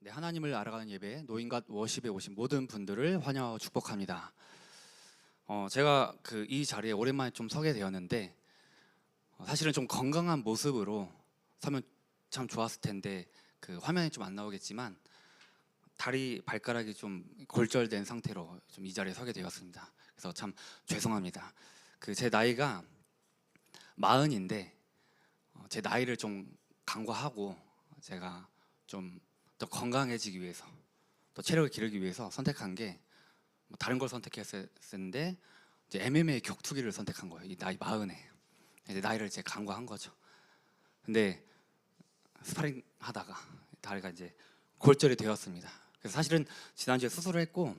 네, 하나님을 알아가는 예배 노인갓 워십에 오신 모든 분들을 환영하고 축복합니다. 제가 이 자리에 오랜만에 좀 서게 되었는데 사실은 좀 건강한 모습으로 서면 참 좋았을 텐데 화면에 좀 안 나오겠지만 다리 발가락이 좀 골절된 상태로 좀 이 자리에 서게 되었습니다. 그래서 참 죄송합니다. 제 나이가 40인데 제 나이를 좀 간과하고 제가 좀 더 건강해지기 위해서 또 체력을 기르기 위해서 선택한 게 다른 걸 선택했었는데 이제 MMA 격투기를 선택한 거예요. 이 나이 40에 이제 나이를 이제 간과한 거죠. 근데 스파링 하다가 다리가 이제 골절이 되었습니다. 그래서 사실은 지난주에 수술을 했고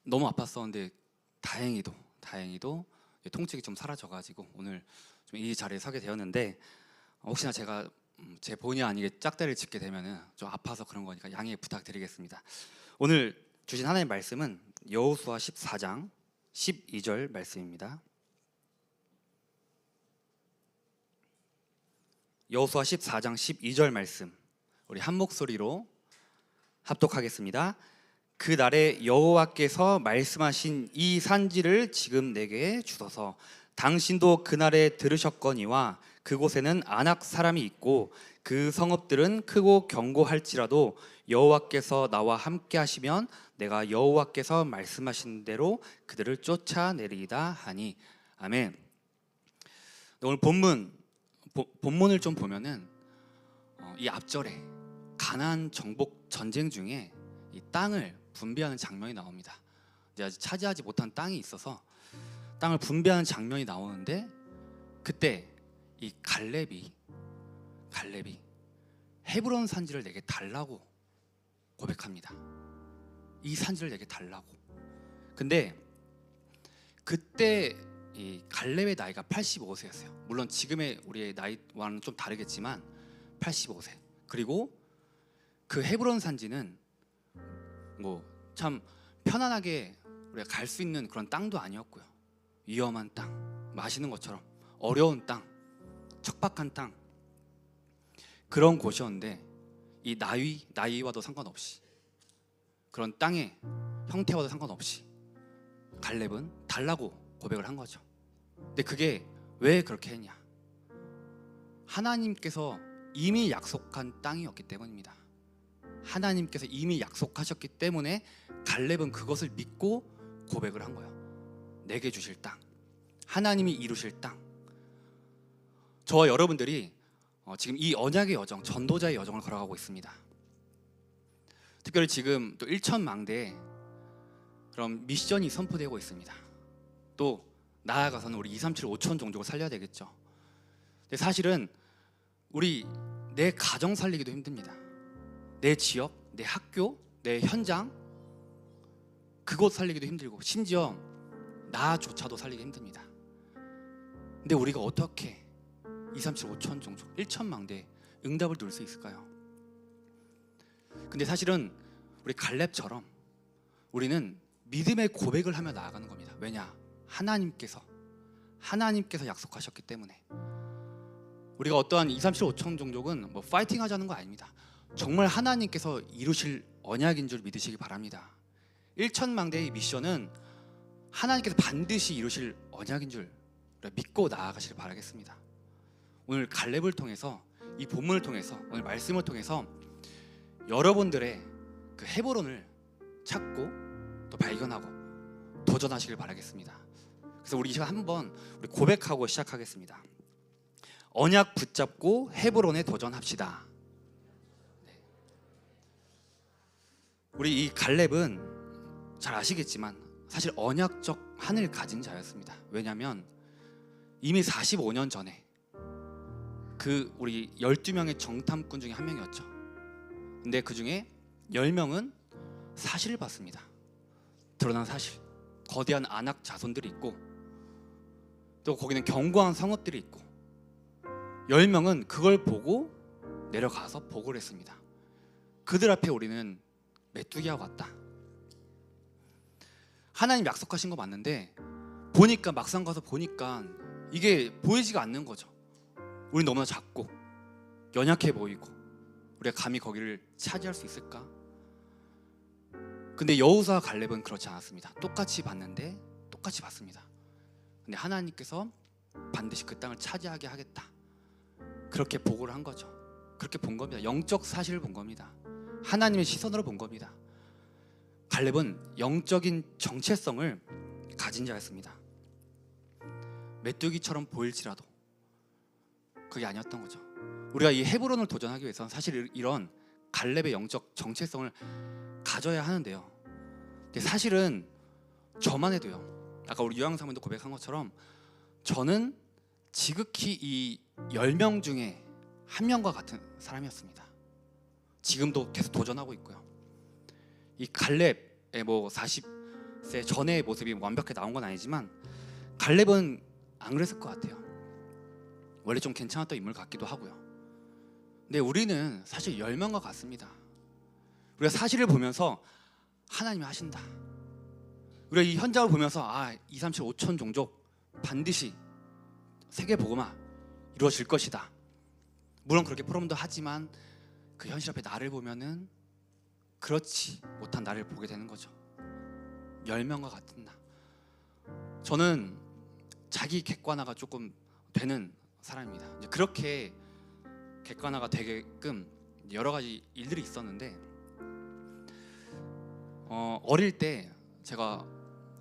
너무 아팠었는데 다행히도 통증이 좀 사라져가지고 오늘 좀 이 자리에 서게 되었는데 혹시나 제가 제 본의 아니게 짝대를 짚게 되면은 좀 아파서 그런 거니까 양해 부탁드리겠습니다. 오늘 주신 하나님의 말씀은 여호수아 14장 12절 말씀입니다. 여호수아 14장 12절 말씀 우리 한 목소리로 합독하겠습니다. 그 날에 여호와께서 말씀하신 이 산지를 지금 내게 주소서. 당신도 그날에 들으셨거니와 그곳에는 아낙 사람이 있고 그 성읍들은 크고 견고할지라도 여호와께서 나와 함께 하시면 내가 여호와께서 말씀하신 대로 그들을 쫓아내리이다 하니. 아멘. 오늘 본문을 좀 보면은 이 앞절에 가나안 정복 전쟁 중에 이 땅을 분배하는 장면이 나옵니다. 이제 아직 차지하지 못한 땅이 있어서 땅을 분배하는 장면이 나오는데 그때 이 갈렙이 헤브론 산지를 내게 달라고 고백합니다. 이 산지를 내게 달라고. 근데 그때 이 갈렙의 나이가 85세였어요. 물론 지금의 우리의 나이와는 좀 다르겠지만 85세. 그리고 그 헤브론 산지는 참 편안하게 우리가 갈 수 있는 그런 땅도 아니었고요. 위험한 땅, 마시는 것처럼 어려운 땅, 척박한 땅, 그런 곳이었는데 이 나이와도 상관없이 그런 땅의 형태와도 상관없이 갈렙은 달라고 고백을 한 거죠. 근데 그게 왜 그렇게 했냐? 하나님께서 이미 약속한 땅이었기 때문입니다. 하나님께서 이미 약속하셨기 때문에 갈렙은 그것을 믿고 고백을 한 거예요. 내게 주실 땅, 하나님이 이루실 땅. 저와 여러분들이 지금 이 언약의 여정, 전도자의 여정을 걸어가고 있습니다. 특별히 지금 또 일천망대에 그런 미션이 선포되고 있습니다. 또 나아가서는 우리 237 5천 종족을 살려야 되겠죠. 근데 사실은 내 가정 살리기도 힘듭니다. 내 지역, 내 학교, 내 현장, 그곳 살리기도 힘들고 심지어 나조차도 살리기 힘듭니다. 근데 우리가 어떻게 237 5천 종족 1천망대에 응답을 누릴 수 있을까요? 근데 사실은 우리 갈렙처럼 우리는 믿음의 고백을 하며 나아가는 겁니다. 왜냐? 하나님께서 약속하셨기 때문에. 우리가 어떠한 237 5천 종족은 파이팅 하자는 거 아닙니다. 정말 하나님께서 이루실 언약인 줄 믿으시기 바랍니다. 1천망대의 미션은 하나님께서 반드시 이루실 언약인 줄 믿고 나아가시길 바라겠습니다. 오늘 갈렙을 통해서, 이 본문을 통해서, 오늘 말씀을 통해서 여러분들의 그 헤브론을 찾고 또 발견하고 도전하시길 바라겠습니다. 그래서 우리 이 시간 한번 우리 고백하고 시작하겠습니다. 언약 붙잡고 헤브론에 도전합시다. 우리 이 갈렙은 잘 아시겠지만 사실 언약적 한을 가진 자였습니다. 왜냐하면 이미 45년 전에 우리 12명의 정탐꾼 중에 한 명이었죠. 근데 그 중에 10명은 사실을 봤습니다. 드러난 사실, 거대한 아낙 자손들이 있고 또 거기는 견고한 성읍들이 있고 10명은 그걸 보고 내려가서 보고를 했습니다. 그들 앞에 우리는 메뚜기와 같다. 하나님 약속하신 거 맞는데 막상 가서 보니까 이게 보이지가 않는 거죠. 우리 너무나 작고 연약해 보이고 우리가 감히 거기를 차지할 수 있을까? 근데 여호수아와 갈렙은 그렇지 않았습니다. 똑같이 봤는데 똑같이 봤습니다. 근데 하나님께서 반드시 그 땅을 차지하게 하겠다, 그렇게 보고를 한 거죠. 그렇게 본 겁니다. 영적 사실을 본 겁니다. 하나님의 시선으로 본 겁니다. 갈렙은 영적인 정체성을 가진 자였습니다. 메뚜기처럼 보일지라도 그게 아니었던 거죠. 우리가 이 헤브론을 도전하기 위해서는 사실 이런 갈렙의 영적 정체성을 가져야 하는데요. 근데 사실은 저만 해도요, 아까 우리 유황 사모님도 고백한 것처럼 저는 지극히 이 10명 중에 한 명과 같은 사람이었습니다. 지금도 계속 도전하고 있고요. 이 갈렙의 뭐 40세 전의 모습이 완벽하게 나온 건 아니지만 갈렙은 안 그랬을 것 같아요. 원래 좀 괜찮았던 인물 같기도 하고요. 근데 우리는 사실 10명과 같습니다. 우리가 사실을 보면서 하나님이 하신다, 우리가 이 현장을 보면서 2, 3, 7, 5천 종족 반드시 세계 복음화 이루어질 것이다. 물론 그렇게 포럼도 하지만 그 현실 앞에 나를 보면은 그렇지 못한 나를 보게 되는 거죠. 10명과 같은 나. 저는 자기 객관화가 조금 되는 사람입니다. 이제 그렇게 객관화가 되게끔 여러 가지 일들이 있었는데, 어릴 때 제가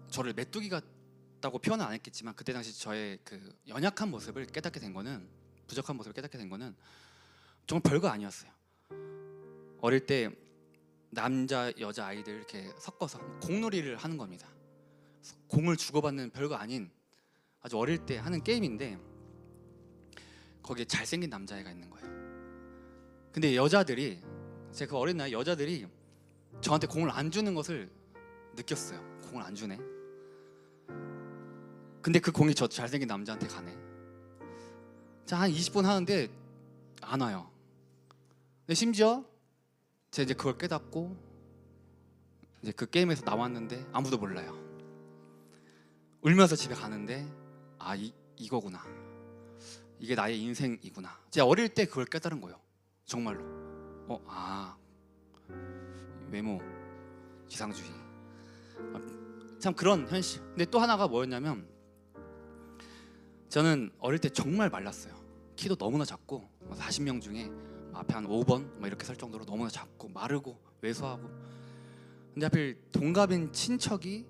저를 메뚜기 같다고 표현은 안 했겠지만 그때 당시 저의 그 연약한 모습을 깨닫게 된 거는, 부족한 모습을 깨닫게 된 거는 정말 별거 아니었어요. 어릴 때 남자 여자 아이들 이렇게 섞어서 공놀이를 하는 겁니다. 공을 주고받는 별거 아닌 아주 어릴 때 하는 게임인데, 거기에 잘생긴 남자애가 있는 거예요. 근데 여자들이, 제가 그 어린 나이 여자들이 저한테 공을 안 주는 것을 느꼈어요. 공을 안 주네. 근데 그 공이 저 잘생긴 남자한테 가네. 자, 한 20분 하는데 안 와요. 근데 심지어 제가 이제 그걸 깨닫고 이제 그 게임에서 나왔는데 아무도 몰라요. 울면서 집에 가는데 이거구나, 이게 나의 인생이구나. 제가 어릴 때 그걸 깨달은 거예요. 정말로. 외모 지상주의, 참 그런 현실. 근데 또 하나가 뭐였냐면, 저는 어릴 때 정말 말랐어요. 키도 너무나 작고 40명 중에 앞에 한 5번 이렇게 설 정도로 너무나 작고 마르고 왜소하고. 근데 하필 동갑인 친척이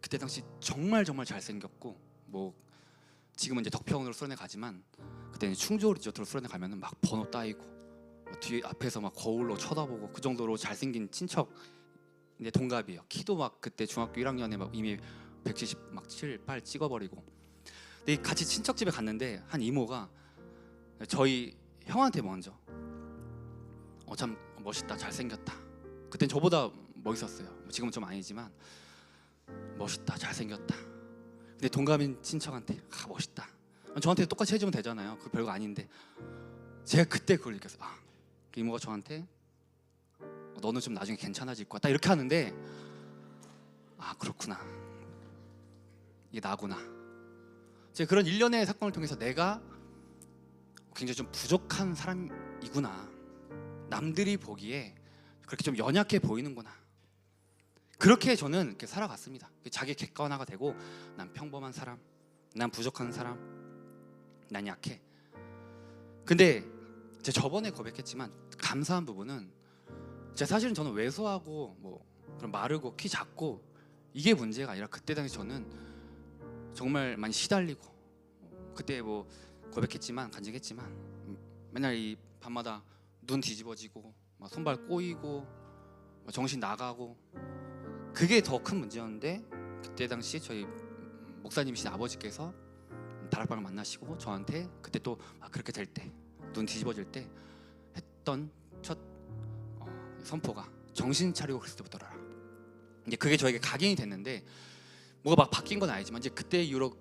그때 당시 정말 잘생겼고, 뭐 지금은 이제 덕평으로 수련회 가지만 그때는 충주 리조트로 수련회 가면은 막 번호 따이고 뒤에 앞에서 막 거울로 쳐다보고, 그 정도로 잘생긴 친척. 근데 동갑이에요. 키도 막 그때 중학교 1학년에 막 이미 170 막 7, 8 찍어버리고. 근데 같이 친척 집에 갔는데 한 이모가 저희 형한테 먼저 참 멋있다, 잘생겼다. 그땐 저보다 멋있었어요. 지금은 좀 아니지만 멋있다, 잘생겼다. 근데 동갑인 친척한테 멋있다. 저한테 똑같이 해주면 되잖아요. 그 별거 아닌데. 제가 그때 그걸 느꼈어요. 그 이모가 저한테 너는 좀 나중에 괜찮아질 것 같다 이렇게 하는데, 그렇구나, 이게 나구나. 제가 그런 일련의 사건을 통해서 내가 굉장히 좀 부족한 사람이구나, 남들이 보기에 그렇게 좀 연약해 보이는구나, 그렇게 저는 이렇게 살아갔습니다. 자기 객관화가 되고, 난 평범한 사람, 난 부족한 사람, 난 약해. 근데 제가 저번에 고백했지만 감사한 부분은, 제가 사실은 저는 왜소하고 뭐 그런 마르고 키 작고 이게 문제가 아니라, 그때 당시 저는 정말 많이 시달리고, 그때 뭐 고백했지만 간증했지만 맨날 이 밤마다 눈 뒤집어지고 막 손발 꼬이고 정신 나가고, 그게 더 큰 문제였는데, 그때 당시 저희 목사님이신 아버지께서 다락방을 만나시고 저한테 그때 또 그렇게 될 때, 눈 뒤집어질 때 했던 첫 선포가 정신 차리고 그리스도를 따르라. 이제 그게 저에게 각인이 됐는데, 뭐가 막 바뀐 건 아니지만 이제 그때 이후로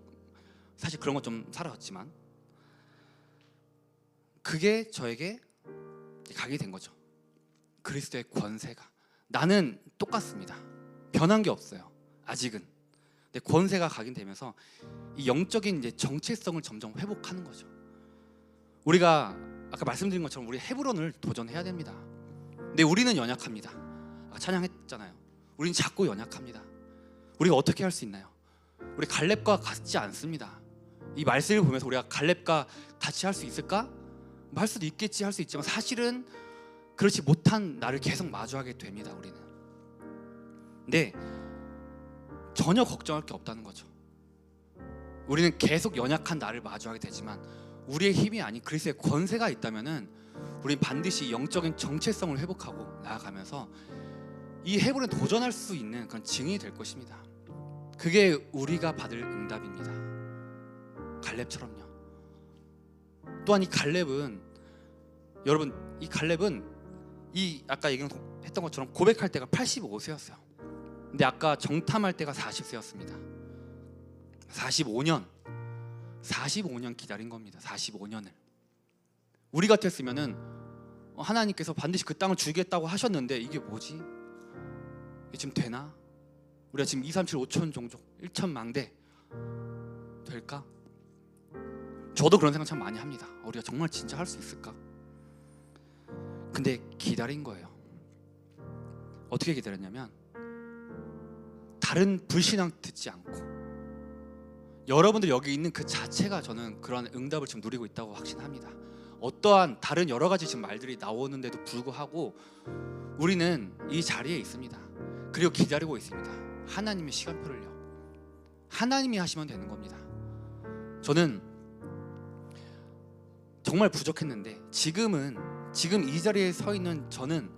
사실 그런 거 좀 살아왔지만 그게 저에게 각인이 된 거죠. 그리스도의 권세가, 나는 똑같습니다. 변한 게 없어요, 아직은. 근데 권세가 각인되면서 이 영적인 이제 정체성을 점점 회복하는 거죠. 우리가 아까 말씀드린 것처럼 우리 헤브론을 도전해야 됩니다. 근데 우리는 연약합니다. 아까 찬양했잖아요. 우리는 작고 연약합니다. 우리가 어떻게 할 수 있나요? 우리 갈렙과 같지 않습니다. 이 말씀을 보면서 우리가 갈렙과 같이 할 수 있을까? 뭐 할 수도 있겠지, 할 수 있지만 사실은 그렇지 못한 나를 계속 마주하게 됩니다. 우리는. 근데 전혀 걱정할 게 없다는 거죠. 우리는 계속 연약한 나를 마주하게 되지만 우리의 힘이 아닌 그리스도의 권세가 있다면은 우리는 반드시 영적인 정체성을 회복하고 나아가면서 이 헤브론에 도전할 수 있는 그런 증인이 될 것입니다. 그게 우리가 받을 응답입니다. 갈렙처럼요. 또한 이 갈렙은, 여러분, 이 갈렙은 이 아까 얘기했던 것처럼 고백할 때가 85세였어요. 근데 아까 정탐할 때가 40세였습니다. 45년 기다린 겁니다. 45년을. 우리 같았으면은 하나님께서 반드시 그 땅을 주겠다고 하셨는데 이게 뭐지? 이게 지금 되나? 우리가 지금 2, 3, 7, 5천 종족 1천 망대 될까? 저도 그런 생각 참 많이 합니다. 우리가 정말 진짜 할 수 있을까? 근데 기다린 거예요. 어떻게 기다렸냐면 다른 불신앙 듣지 않고, 여러분들 여기 있는 그 자체가 저는 그런 응답을 지금 누리고 있다고 확신합니다. 어떠한 다른 여러 가지 지금 말들이 나오는데도 불구하고 우리는 이 자리에 있습니다. 그리고 기다리고 있습니다. 하나님의 시간표를요. 하나님이 하시면 되는 겁니다. 저는 정말 부족했는데 지금 이 자리에 서 있는 저는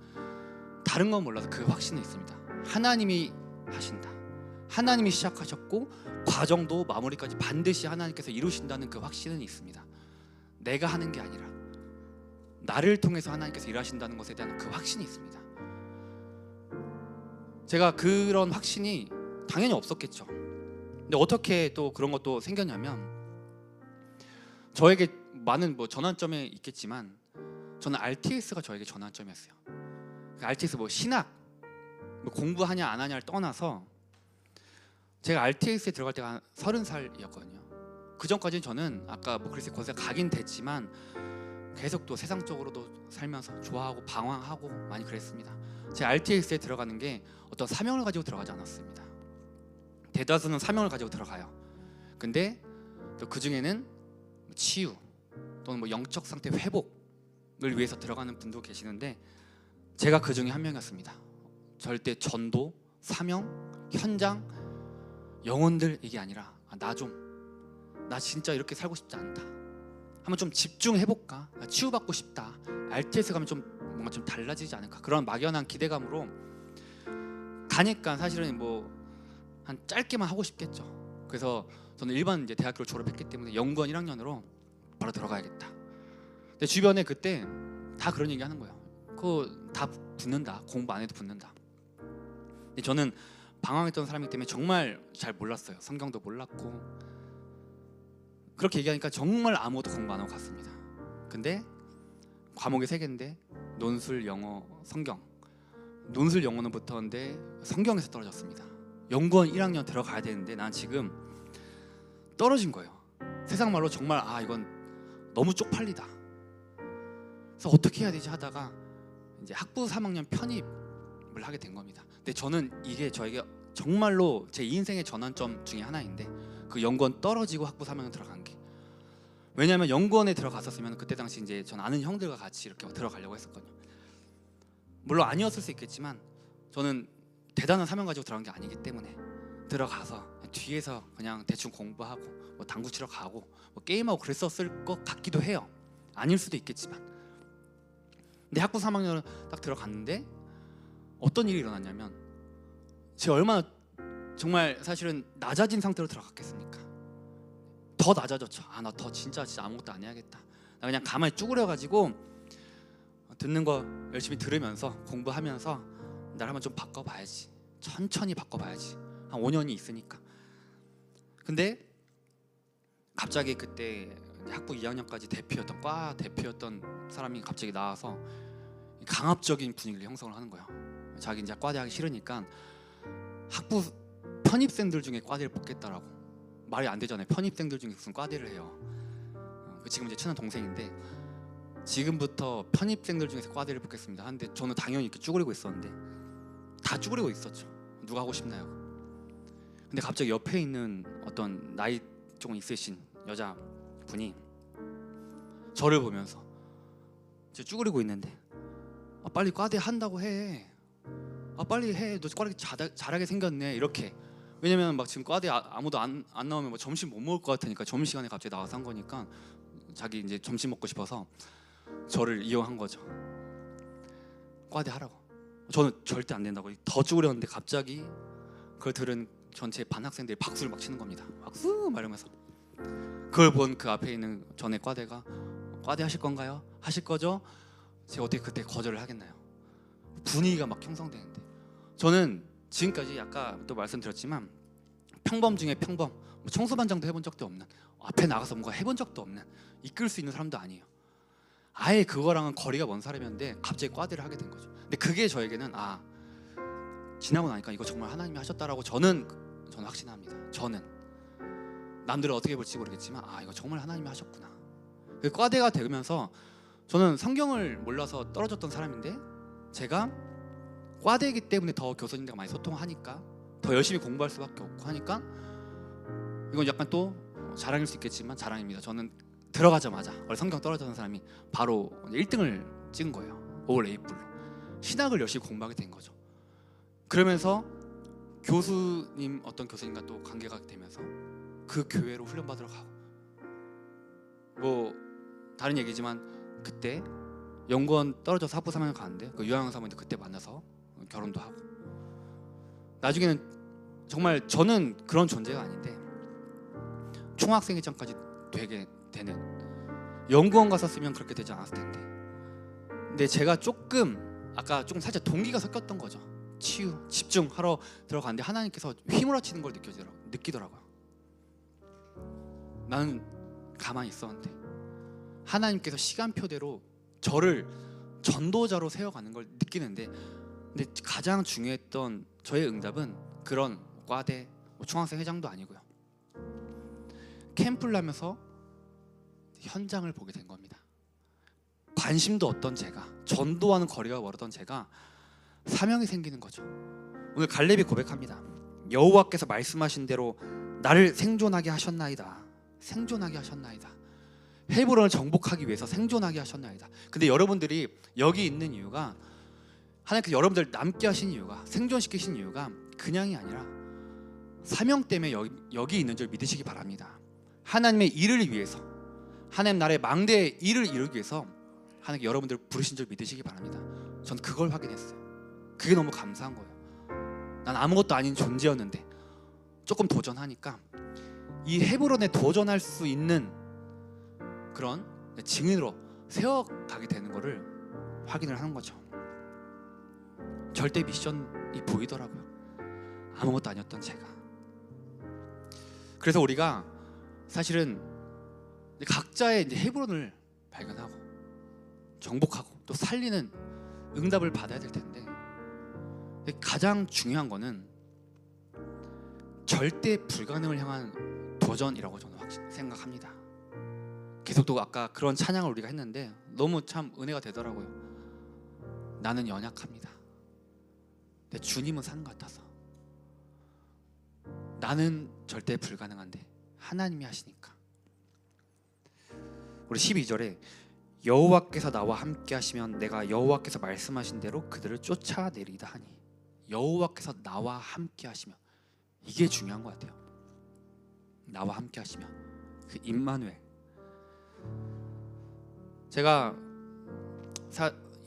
다른 건 몰라도 그 확신이 있습니다. 하나님이 하신다. 하나님이 시작하셨고 과정도 마무리까지 반드시 하나님께서 이루신다는 그 확신은 있습니다. 내가 하는 게 아니라 나를 통해서 하나님께서 일하신다는 것에 대한 그 확신이 있습니다. 제가 그런 확신이 당연히 없었겠죠. 근데 어떻게 또 그런 것도 생겼냐면, 저에게 많은 전환점이 있겠지만 저는 RTS가 저에게 전환점이었어요. RTS 신학 공부하냐 안 하냐를 떠나서 제가 RTS에 들어갈 때가 한 30살이었거든요. 그 전까지는 저는 아까 그리스도의 권세가 가긴 됐지만 계속 또 세상적으로도 살면서 좋아하고 방황하고 많이 그랬습니다. 제가 RTS에 들어가는 게 어떤 사명을 가지고 들어가지 않았습니다. 대다수는 사명을 가지고 들어가요. 근데 또 그 중에는 치유 또는 영적 상태 회복을 위해서 들어가는 분도 계시는데 제가 그 중에 한 명이었습니다. 절대 전도, 사명, 현장, 영혼들 이게 아니라 나 진짜 이렇게 살고 싶지 않다. 한번 좀 집중해볼까? 치유받고 싶다. RTS 가면 좀 뭔가 좀 달라지지 않을까? 그런 막연한 기대감으로 가니까 사실은 한 짧게만 하고 싶겠죠. 그래서 저는 일반 대학교를 졸업했기 때문에 연구원 1학년으로 바로 들어가야겠다. 근데 주변에 그때 다 그런 얘기 하는 거예요. 그거 다 붙는다. 공부 안 해도 붙는다. 근데 저는 방황했던 사람이기 때문에 정말 잘 몰랐어요. 성경도 몰랐고. 그렇게 얘기하니까 정말 아무것도 공부 안 하고 갔습니다. 근데 과목이 3개인데 논술, 영어, 성경. 논술, 영어는 붙었는데 성경에서 떨어졌습니다. 연구원 1학년 들어가야 되는데 난 지금 떨어진 거예요. 세상 말로 정말 이건 너무 쪽팔리다. 그래서 어떻게 해야 되지 하다가 이제 학부 3학년 편입을 하게 된 겁니다. 근데 저는 이게 저에게 정말로 제 인생의 전환점 중에 하나인데, 그 연구원 떨어지고 학부 3학년 들어간 게, 왜냐하면 연구원에 들어갔었으면 그때 당시 이제 전 아는 형들과 같이 이렇게 들어가려고 했었거든요. 물론 아니었을 수 있겠지만 저는 대단한 사명 가지고 들어간 게 아니기 때문에 들어가서 뒤에서 그냥 대충 공부하고 당구 치러 가고 게임하고 그랬었을 것 같기도 해요. 아닐 수도 있겠지만. 근데 학부 3학년을 딱 들어갔는데 어떤 일이 일어났냐면, 제가 얼마나 정말 사실은 낮아진 상태로 들어갔겠습니까? 더 낮아졌죠. 나 더 진짜 아무것도 안 해야겠다. 나 그냥 가만히 쭈그려가지고 듣는 거 열심히 들으면서 공부하면서 날 한번 좀 바꿔봐야지. 천천히 바꿔봐야지. 한 5년이 있으니까. 근데 갑자기 그때 학부 2학년까지 대표였던 과 대표였던 사람이 갑자기 나와서 강압적인 분위기를 형성을 하는 거예요. 자기 이제 과대 하기 싫으니까 학부 편입생들 중에 과대를 뽑겠다라고. 말이 안 되잖아요. 편입생들 중에 무슨 과대를 해요. 지금 이제 친한 동생인데 지금부터 편입생들 중에서 과대를 뽑겠습니다 하는데 저는 당연히 이렇게 쭈그리고 있었는데 다 쭈그리고 있었죠. 누가 하고 싶나요? 근데 갑자기 옆에 있는 어떤 나이 조금 있으신 여자분이 저를 보면서 제가 쭈그리고 있는데 빨리 과대 한다고 해. 빨리 해. 너 과대 잘하게 생겼네. 이렇게. 왜냐면 막 지금 과대 아무도 안 나오면 막 점심 못 먹을 것 같으니까 점심시간에 갑자기 나와서 한 거니까 자기 이제 점심 먹고 싶어서 저를 이용한 거죠. 과대 하라고. 저는 절대 안 된다고 더 쭈그렸는데 갑자기 그걸 들은 전체 반 학생들이 박수를 막 치는 겁니다. 박수 막 이러면서. 그걸 본 그 앞에 있는 전에 과대가 과대 하실 건가요? 하실 거죠? 제가 어떻게 그때 거절을 하겠나요? 분위기가 막 형성되는데 저는 지금까지 아까 또 말씀드렸지만 평범 중에 평범, 뭐 청소반장도 해본 적도 없는, 앞에 나가서 뭔가 해본 적도 없는, 이끌 수 있는 사람도 아니에요. 아예 그거랑은 거리가 먼 사람이었는데 갑자기 과대를 하게 된 거죠. 근데 그게 저에게는 지나고 나니까 이거 정말 하나님이 하셨다라고 저는 확신합니다. 저는 남들은 어떻게 볼지 모르겠지만 이거 정말 하나님이 하셨구나. 그 과대가 되면서 저는 성경을 몰라서 떨어졌던 사람인데 제가 과대이기 때문에 더 교수님들과 많이 소통하니까 더 열심히 공부할 수밖에 없고 하니까 이건 약간 또 자랑일 수 있겠지만 자랑입니다. 저는 들어가자마자 원래 성경 떨어졌던 사람이 바로 1등을 찍은 거예요. 올 A뿔로. 신학을 열심히 공부하게 된 거죠. 그러면서 어떤 교수님과 또 관계가 되면서 그 교회로 훈련받으러 가고 뭐 다른 얘기지만 그때 연구원 떨어져서 학부 3학년 가는데 그 유학연 사모님도 그때 만나서 결혼도 하고 나중에는 정말 저는 그런 존재가 아닌데 총학생회장까지 되게 되는 연구원 갔었으면 그렇게 되지 않았을 텐데 근데 제가 아까 조금 살짝 동기가 섞였던 거죠. 치유, 집중하러 들어갔는데 하나님께서 휘몰아치는 걸 느끼더라고요. 나는 가만히 있었는데 하나님께서 시간표대로 저를 전도자로 세워가는 걸 느끼는데 근데 가장 중요했던 저의 응답은 그런 과대, 총학생 회장도 아니고요. 캠프를 하면서 현장을 보게 된 겁니다. 관심도 없던 제가, 전도와는 거리가 멀었던 제가 사명이 생기는 거죠. 오늘 갈렙이 고백합니다. 여호와께서 말씀하신 대로 나를 생존하게 하셨나이다. 생존하게 하셨나이다. 헤브론을 정복하기 위해서 생존하게 하셨나이다. 근데 여러분들이 여기 있는 이유가 하나님께서 여러분들 남게 하신 이유가 생존시키신 이유가 그냥이 아니라 사명 때문에 여기 있는 줄 믿으시기 바랍니다. 하나님의 일을 위해서 하나님 나라의 망대의 일을 이루기 위해서 하나님께 여러분들 부르신 줄 믿으시기 바랍니다. 전 그걸 확인했어요. 그게 너무 감사한 거예요. 난 아무것도 아닌 존재였는데 조금 도전하니까 이 헤브론에 도전할 수 있는 그런 증인으로 세워가게 되는 거를 확인을 하는 거죠. 절대 미션이 보이더라고요. 아무것도 아니었던 제가. 그래서 우리가 사실은 각자의 이제 헤브론을 발견하고 정복하고 또 살리는 응답을 받아야 될 텐데 가장 중요한 거는 절대 불가능을 향한 도전이라고 저는 생각합니다. 계속 또 아까 그런 찬양을 우리가 했는데 너무 참 은혜가 되더라고요. 나는 연약합니다. 근데 주님은 산 것 같아서 나는 절대 불가능한데 하나님이 하시니까. 우리 12절에 여호와께서 나와 함께 하시면 내가 여호와께서 말씀하신 대로 그들을 쫓아내리다 하니 여호와께서 나와 함께 하시면 이게 중요한 것 같아요. 나와 함께 하시면 그 임마누엘. 제가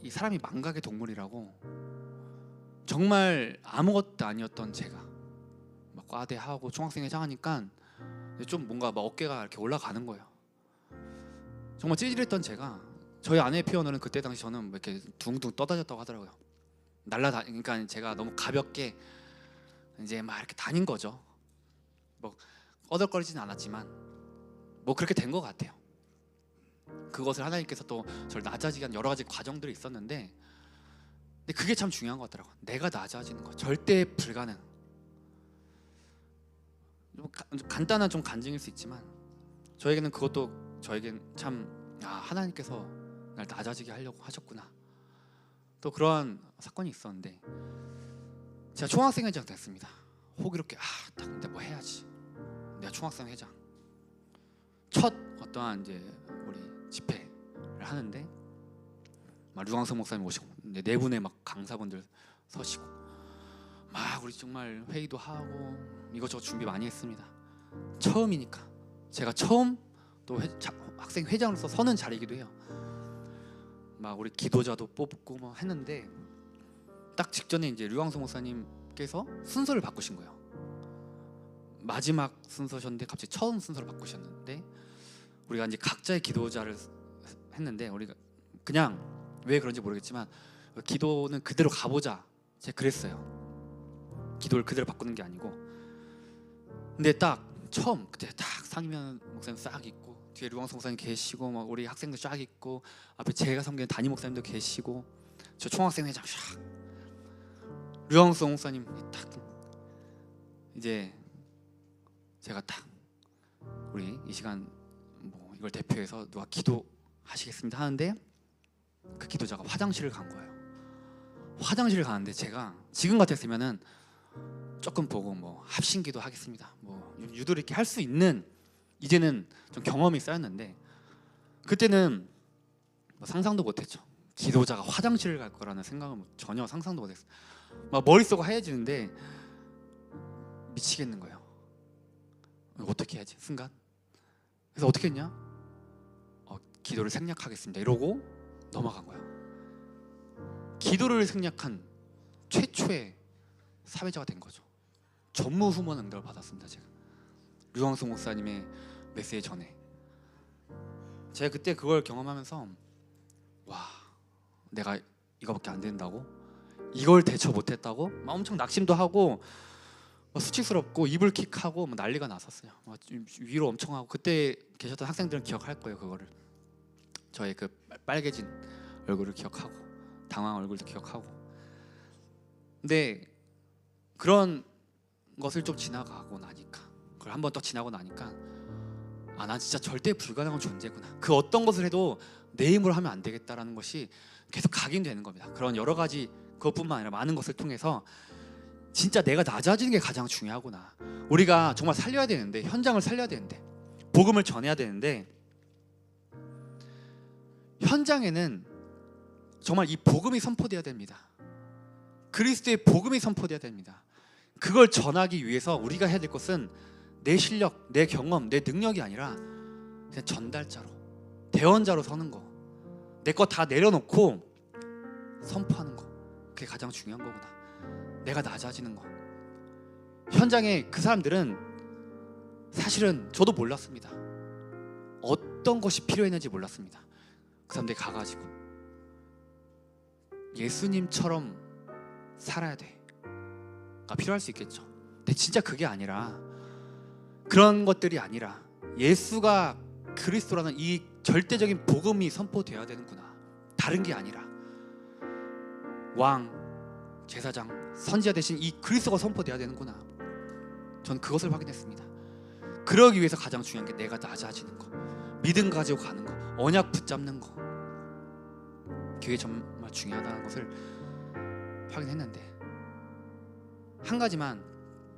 이 사람이 망각의 동물이라고 정말 아무것도 아니었던 제가 막 과대하고 총학생회장 하니까 좀 뭔가 막 어깨가 이렇게 올라가는 거예요. 정말 찌질했던 제가 저희 아내의 표현으로는 그때 당시 저는 뭐 이렇게 둥둥 떠다녔다고 하더라고요. 그러니까 제가 너무 가볍게 이제 막 이렇게 다닌 거죠. 뭐 꺼덕거리진 않았지만 뭐 그렇게 된 것 같아요. 그것을 하나님께서 또 저를 낮아지게 한 여러 가지 과정들이 있었는데 근데 그게 참 중요한 것 같더라고요. 내가 낮아지는 거 절대 불가능. 좀 간단한 좀 간증일 수 있지만 저에게는 그것도 저에겐 참 하나님께서 날 낮아지게 하려고 하셨구나. 또 그러한 사건이 있었는데 제가 총학생 회장 됐습니다. 호기롭게 딱 근데 뭐 해야지. 내가 총학생 회장 첫 어떠한 이제 우리 집회를 하는데 막 류광석 목사님 오시고 네 분의 막 강사분들 서시고 막 우리 정말 회의도 하고 이것저것 준비 많이 했습니다. 처음이니까 제가 처음 또 학생 회장으로서 서는 자리이기도 해요. 막 우리 기도자도 뽑고 뭐 했는데 딱 직전에 이제 류광석 목사님께서 순서를 바꾸신 거예요. 마지막 순서셨는데 갑자기 처음 순서를 바꾸셨는데 우리가 이제 각자의 기도자를 했는데 우리가 그냥 왜 그런지 모르겠지만 기도는 그대로 가보자 제가 그랬어요. 기도를 그대로 바꾸는 게 아니고. 근데 딱 처음 그때 딱 상임위원 목사님 싹 있고 뒤에 류광석 목사님 계시고 막 우리 학생들 쫙 있고 앞에 제가 섬기는 담임 목사님도 계시고 저 총학생 회장 샥 류광석 목사님 딱 이제 제가 딱 우리 이 시간 뭐 이걸 대표해서 누가 기도하시겠습니다 하는데 그 기도자가 화장실을 간 거예요. 화장실을 가는데 제가 지금 같았으면은 조금 보고 뭐 합심기도 하겠습니다. 뭐 유도리 이렇게 할 수 있는 이제는 좀 경험이 쌓였는데 그때는 뭐 상상도 못했죠. 기도자가 화장실을 갈 거라는 생각은 전혀 상상도 못했어요. 막 머릿속이 하얘지는데 미치겠는 거예요. 어떻게 해야지 순간. 그래서 어떻게 했냐? 기도를 생략하겠습니다. 이러고 넘어간 거예요. 기도를 생략한 최초의 사회자가 된 거죠. 전무후무한 응답을 받았습니다. 제가 류광석 목사님의 메시지 전에 제가 그때 그걸 경험하면서 와 내가 이거밖에 안 된다고? 이걸 대처 못했다고? 막 엄청 낙심도 하고 수치스럽고 이불킥하고 난리가 났었어요. 위로 엄청 하고 그때 계셨던 학생들은 기억할 거예요. 그거를 저의 그 빨개진 얼굴을 기억하고 당황한 얼굴도 기억하고. 근데 그런 것을 좀 지나가고 나니까 그걸 한번 더 지나고 나니까 난 진짜 절대 불가능한 존재구나. 그 어떤 것을 해도 내 힘으로 하면 안 되겠다라는 것이 계속 각인되는 겁니다. 그런 여러 가지 그것뿐만 아니라 많은 것을 통해서 진짜 내가 낮아지는 게 가장 중요하구나. 우리가 정말 살려야 되는데 현장을 살려야 되는데 복음을 전해야 되는데 현장에는 정말 이 복음이 선포돼야 됩니다. 그리스도의 복음이 선포돼야 됩니다. 그걸 전하기 위해서 우리가 해야 될 것은 내 실력, 내 경험, 내 능력이 아니라 그냥 전달자로, 대언자로 서는 거. 내 거 다 내려놓고 선포하는 거. 그게 가장 중요한 거구나. 내가 낮아지는 거. 현장에 그 사람들은 사실은 저도 몰랐습니다. 어떤 것이 필요했는지 몰랐습니다. 그 사람들이 가가지고 예수님처럼 살아야 돼가 필요할 수 있겠죠. 근데 진짜 그게 아니라 그런 것들이 아니라 예수가 그리스도라는 이 절대적인 복음이 선포되어야 되는구나. 다른 게 아니라 왕, 제사장, 선지자 대신 이 그리스도가 선포되어야 되는구나. 전 그것을 확인했습니다. 그러기 위해서 가장 중요한 게 내가 낮아지는 거, 믿음 가지고 가는 거, 언약 붙잡는 거. 그게 정말 중요하다는 것을 확인했는데 한 가지만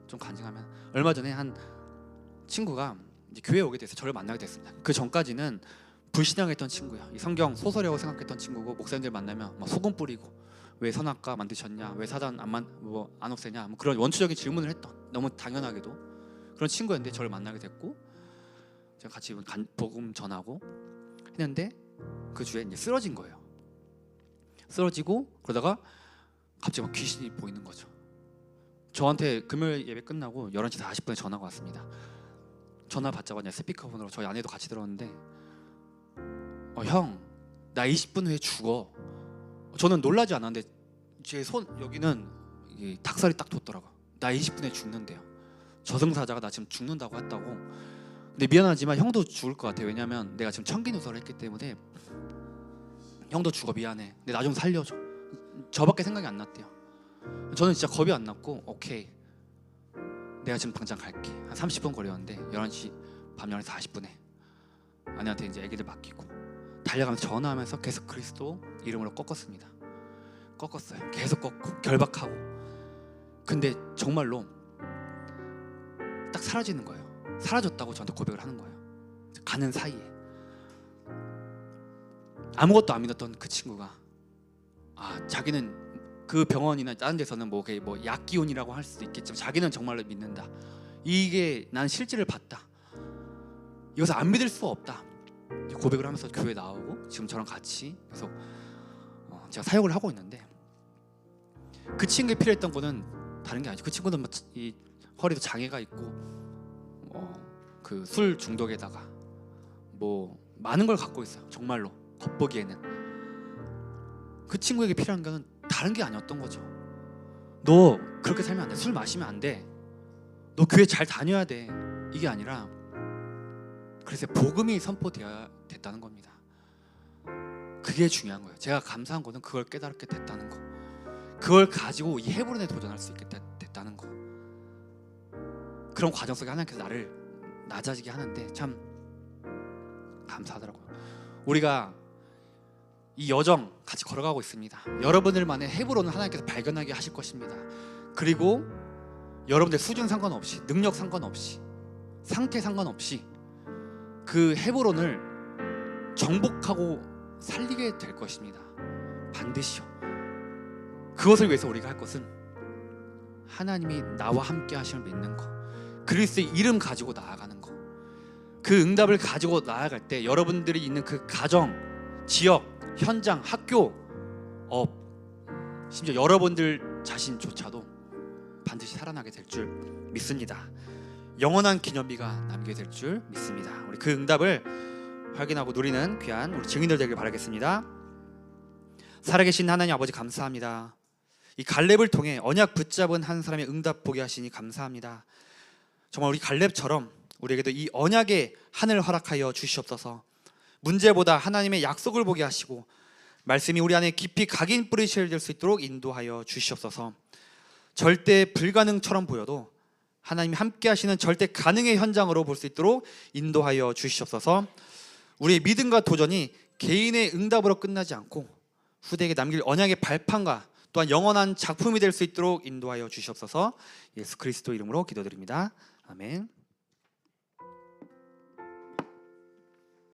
좀 간증하면 얼마 전에 한 친구가 이제 교회에 오게 돼서 저를 만나게 됐습니다. 그 전까지는 불신앙했던 친구야. 이 성경 소설이라고 생각했던 친구고 목사님들 만나면 막 소금 뿌리고 왜 선악과 만드셨냐, 왜 사단 안 없애냐, 뭐 그런 원초적인 질문을 했던 너무 당연하게도 그런 친구였는데 저를 만나게 됐고 제가 같이 복음 전하고 했는데 그 주에 이제 쓰러진 거예요. 쓰러지고 그러다가 갑자기 막 귀신이 보이는 거죠. 저한테 금요일 예배 끝나고 11시 40분에 전화가 왔습니다. 전화 받자마자 스피커폰으로 저희 아내도 같이 들었는데 형, 나 20분 후에 죽어. 저는 놀라지 않았는데 제 손 여기는 닭살이 딱 돋더라고요. 나 20분에 죽는데요. 저승사자가 나 지금 죽는다고 했다고. 근데 미안하지만 형도 죽을 것 같아. 왜냐면 내가 지금 청기누설을 했기 때문에 형도 죽어 미안해. 근데 나 좀 살려줘. 저밖에 생각이 안 났대요. 저는 진짜 겁이 안 났고 오케이. 내가 지금 당장 갈게. 한 30분 거리였는데 11시 밤 11시 40분에 아내한테 이제 애기들 맡기고 달려가면서 전화하면서 계속 그리스도 이름으로 꺾었습니다. 꺾었어요. 계속 꺾고 결박하고. 근데 정말로 딱 사라지는 거예요. 사라졌다고 저한테 고백을 하는 거예요. 가는 사이에 아무것도 안 믿었던 그 친구가 자기는 그 병원이나 다른 데서는 뭐 약기운이라고 할 수도 있겠지만 자기는 정말로 믿는다. 이게 난 실제를 봤다. 이것을 안 믿을 수가 없다. 고백을 하면서 교회 나오고 지금 저랑 같이 계속 제가 사역을 하고 있는데, 그 친구에 필요했던 거는 다른 게 아니죠. 그 친구는 뭐 이 허리도 장애가 있고 그 술 중독에다가 뭐 많은 걸 갖고 있어요. 정말로 겉보기에는. 그 친구에게 필요한 거는 다른 게 아니었던 거죠. 너 그렇게 살면 안 돼. 술 마시면 안 돼. 너 교회 잘 다녀야 돼. 이게 아니라 그래서 복음이 선포되어야 됐다는 겁니다. 그게 중요한 거예요. 제가 감사한 거는 그걸 깨닫게 됐다는 거. 그걸 가지고 이 헤브론에 도전할 수 있게 됐다는 거. 그런 과정 속에 하나님께서 나를 낮아지게 하는데 참 감사하더라고요. 우리가 이 여정 같이 걸어가고 있습니다. 여러분들만의 헤브론을 하나님께서 발견하게 하실 것입니다. 그리고 여러분들 수준 상관없이, 능력 상관없이, 상태 상관없이 그 헤브론을 정복하고 살리게 될 것입니다. 반드시요. 그것을 위해서 우리가 할 것은 하나님이 나와 함께 하심을 믿는 거, 그리스도의 이름 가지고 나아가는 거. 그 응답을 가지고 나아갈 때 여러분들이 있는 그 가정, 지역, 현장, 학교, 업, 심지어 여러분들 자신조차도 반드시 살아나게 될 줄 믿습니다. 영원한 기념비가 남게 될 줄 믿습니다. 우리 그 응답을 확인하고 누리는 귀한 우리 증인들 되길 바라겠습니다. 살아계신 하나님 아버지 감사합니다. 이 갈렙을 통해 언약 붙잡은 한 사람의 응답 보게 하시니 감사합니다. 정말 우리 갈렙처럼 우리에게도 이 언약의 하늘 허락하여 주시옵소서. 문제보다 하나님의 약속을 보게 하시고 말씀이 우리 안에 깊이 각인 뿌리실 수 있도록 인도하여 주시옵소서. 절대 불가능처럼 보여도 하나님이 함께 하시는 절대 가능의 현장으로 볼 수 있도록 인도하여 주시옵소서. 우리의 믿음과 도전이 개인의 응답으로 끝나지 않고 후대에게 남길 언약의 발판과 또한 영원한 작품이 될 수 있도록 인도하여 주시옵소서. 예수 그리스도 이름으로 기도드립니다. 아멘.